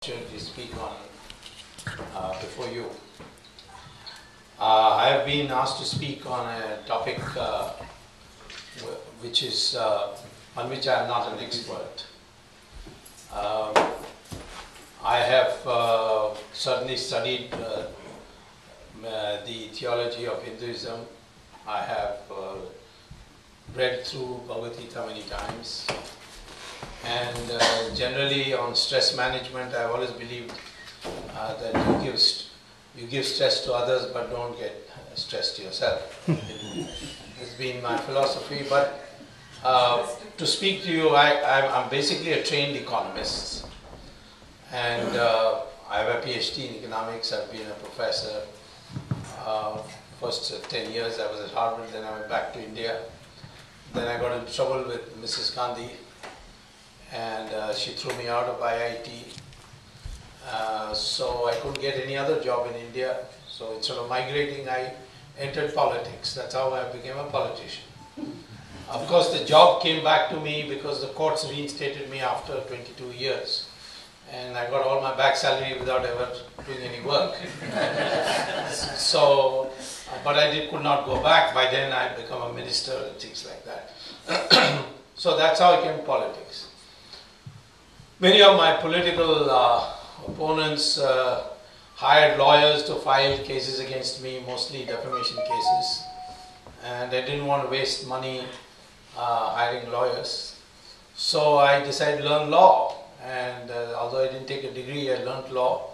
To speak on before you. I have been asked to speak on a topic which is on which I am not an expert. I have certainly studied the theology of Hinduism. I have read through Bhagavad Gita many times. And generally on stress management, I have always believed that you give stress to others, but don't get stressed yourself. It's been my philosophy. But to speak to you, I'm basically a trained economist, and I have a PhD in economics. I've been a professor. First 10 years I was at Harvard, then I went back to India. Then I got into trouble with Mrs. Gandhi, and she threw me out of IIT. So I couldn't get any other job in India. So instead of migrating, I entered politics. That's how I became a politician. Of course, the job came back to me because the courts reinstated me after 22 years. And I got all my back salary without ever doing any work. So, but I could not go back. By then I had become a minister and things like that. So that's how I came to politics. Many of my political opponents hired lawyers to file cases against me, mostly defamation cases. And I didn't want to waste money hiring lawyers. So I decided to learn law. And although I didn't take a degree, I learned law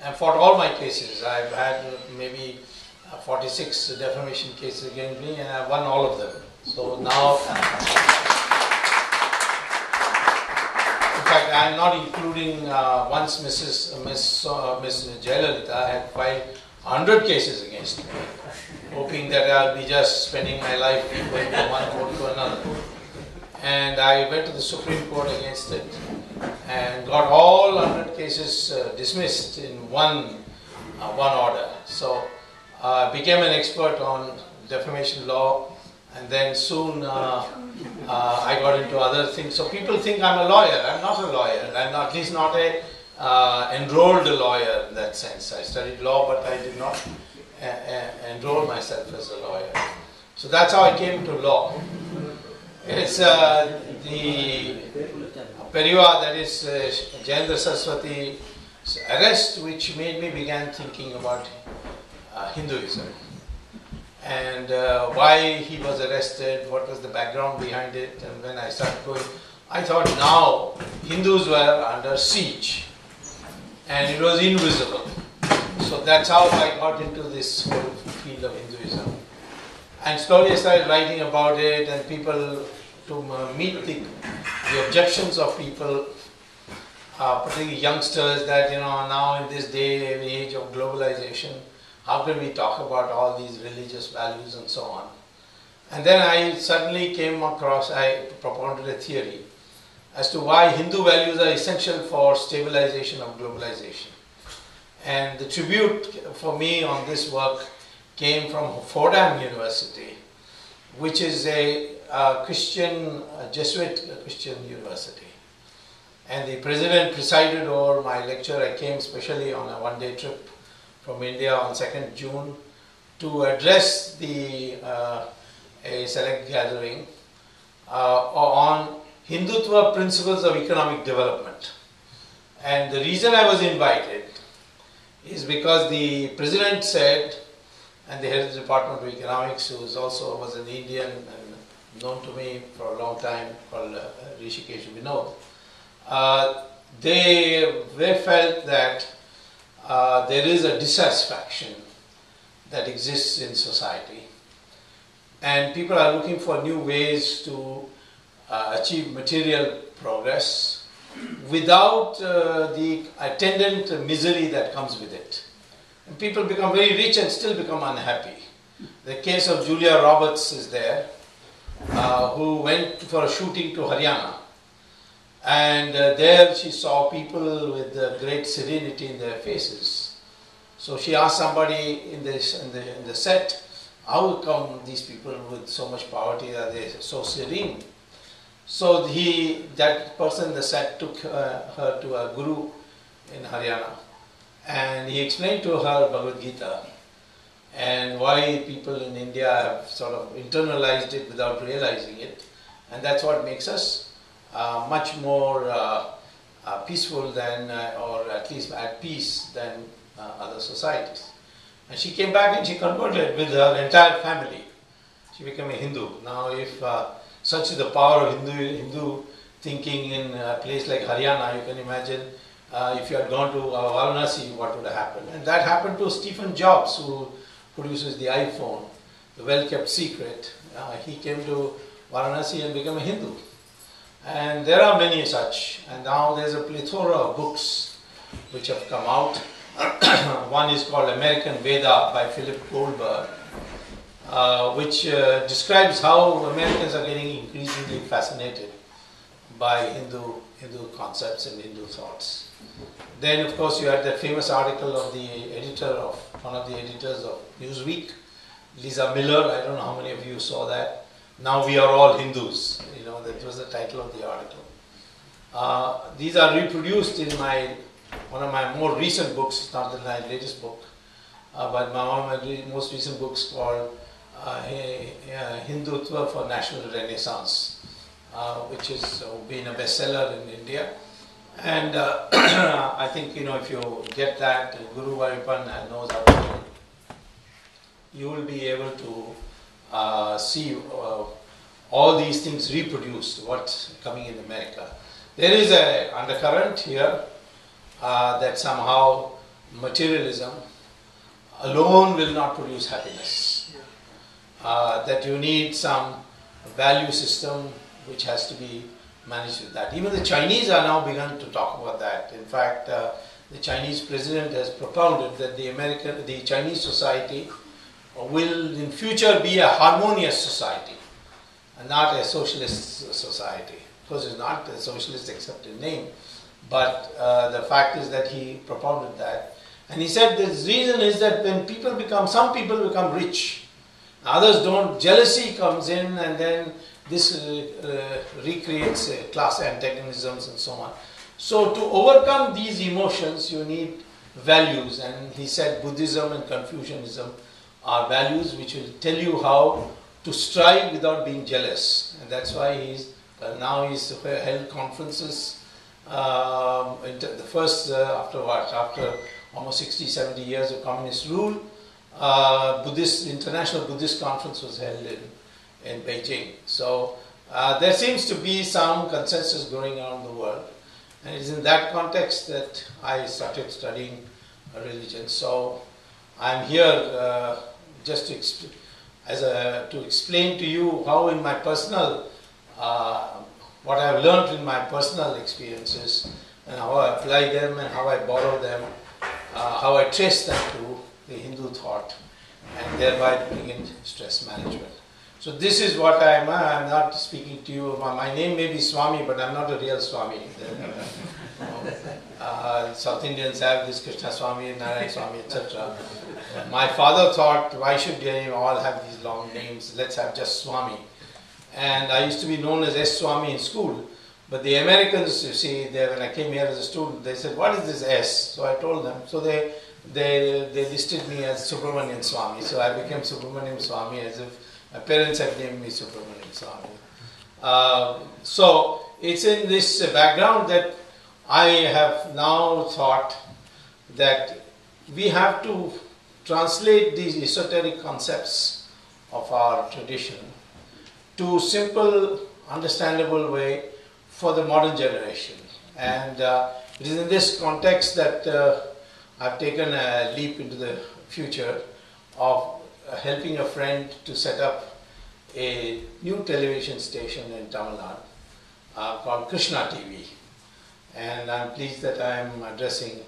and fought all my cases. I've had maybe 46 defamation cases against me, and I've won all of them. So now, in fact, I'm not including once Miss Jayalalitha had filed 100 cases against me, hoping that I'll be just spending my life going from one court to another. And I went to the Supreme Court against it and got all 100 cases dismissed in one order. So I became an expert on defamation law, and then soon I got into other things. So people think I'm a lawyer. I'm not a lawyer. I'm at least not a enrolled lawyer in that sense. I studied law, but I did not enroll myself as a lawyer. So that's how I came to law. It's the Periva, that is Jayendra Saraswati's arrest, which made me begin thinking about Hinduism and why he was arrested, what was the background behind it. And when I started going, I thought now Hindus were under siege and it was invisible. So that's how I got into this whole field of Hinduism. And slowly I started writing about it, and people, to meet the objections of people, particularly youngsters, that now in this day and age of globalization, how can we talk about all these religious values and so on? And then I suddenly came across, I propounded a theory as to why Hindu values are essential for stabilization of globalization. And the tribute for me on this work came from Fordham University, which is a Jesuit Christian university. And the president presided over my lecture. I came specially on a one-day trip from India on 2nd June to address a select gathering on Hindutva principles of economic development. And the reason I was invited is because the president said, and the head of the Department of Economics, who was an Indian and known to me for a long time, called Rishikesh Vinod, they felt that there is a dissatisfaction that exists in society, and people are looking for new ways to achieve material progress without the attendant misery that comes with it. And people become very rich and still become unhappy. The case of Julia Roberts is there, who went for a shooting to Haryana. And there she saw people with great serenity in their faces. So she asked somebody in the set, how come these people with so much poverty, are they so serene? So that person in the set took her to a guru in Haryana, and he explained to her Bhagavad Gita and why people in India have sort of internalized it without realizing it, and that's what makes us much more peaceful than, or at least at peace than other societies. And she came back and she converted with her entire family. She became a Hindu. Now, if such is the power of Hindu thinking in a place like Haryana, you can imagine if you had gone to Varanasi, what would have happened. And that happened to Stephen Jobs, who produces the iPhone, the well-kept secret. He came to Varanasi and became a Hindu. And there are many such. And now there's a plethora of books which have come out. One is called American Veda by Philip Goldberg, which describes how Americans are getting increasingly fascinated by Hindu concepts and Hindu thoughts. Then, of course, you had that famous article of one of the editors of Newsweek, Lisa Miller. I don't know how many of you saw that. Now we are all Hindus. That was the title of the article. These are reproduced in one of my more recent books, not my latest book, but one of my most recent books called Hindutva for National Renaissance, which has been a bestseller in India. And I think, if you get that, Guruvayoorappan knows how to do it, you will be able to see all these things reproduced, what's coming in America. There is an undercurrent here that somehow materialism alone will not produce happiness. That you need some value system which has to be managed with that. Even the Chinese are now begun to talk about that. In fact, the Chinese president has propounded that the Chinese society will in future be a harmonious society and not a socialist society. Of course, it's not a socialist except in name, but the fact is that he propounded that. And he said the reason is that when some people become rich, others don't, jealousy comes in, and then this recreates class antagonisms and so on. So to overcome these emotions, you need values. And he said Buddhism and Confucianism are values which will tell you how to strive without being jealous. And that's why he's held conferences. The first, after almost 60, 70 years of communist rule, International Buddhist Conference was held in Beijing. So there seems to be some consensus going on in the world. And it's in that context that I started studying religion. So I'm here just to explain to you how in my personal, what I've learned in my personal experiences and how I apply them and how I borrow them, how I trace them to the Hindu thought and thereby bring in stress management. So this is what I am. I'm not speaking to you. My name may be Swamy, but I'm not a real Swamy. South Indians have this Krishna Swamy, Narayan Swamy, etc. My father thought, why should they all have these long names? Let's have just Swamy. And I used to be known as S. Swamy in school. But the Americans, you see, when I came here as a student, they said, what is this S? So I told them. So they listed me as Subramanian Swamy. So I became Subramanian Swamy as if my parents had named me Subramanian Swamy. So it's in this background that I have now thought that we have to translate these esoteric concepts of our tradition to simple, understandable way for the modern generation. And it is in this context that I've taken a leap into the future of helping a friend to set up a new television station in Tamil Nadu called Krishna TV. And I'm pleased that I'm addressing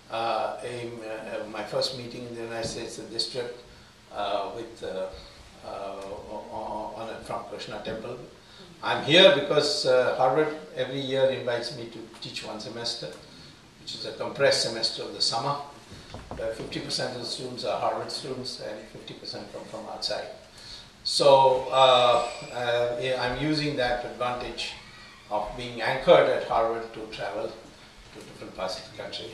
my first meeting in the United States in this trip from Krishna Temple. I'm here because Harvard every year invites me to teach one semester, which is a compressed semester of the summer. 50% of the students are Harvard students and 50% come from outside. So I'm using that advantage of being anchored at Harvard to travel to different parts of the country.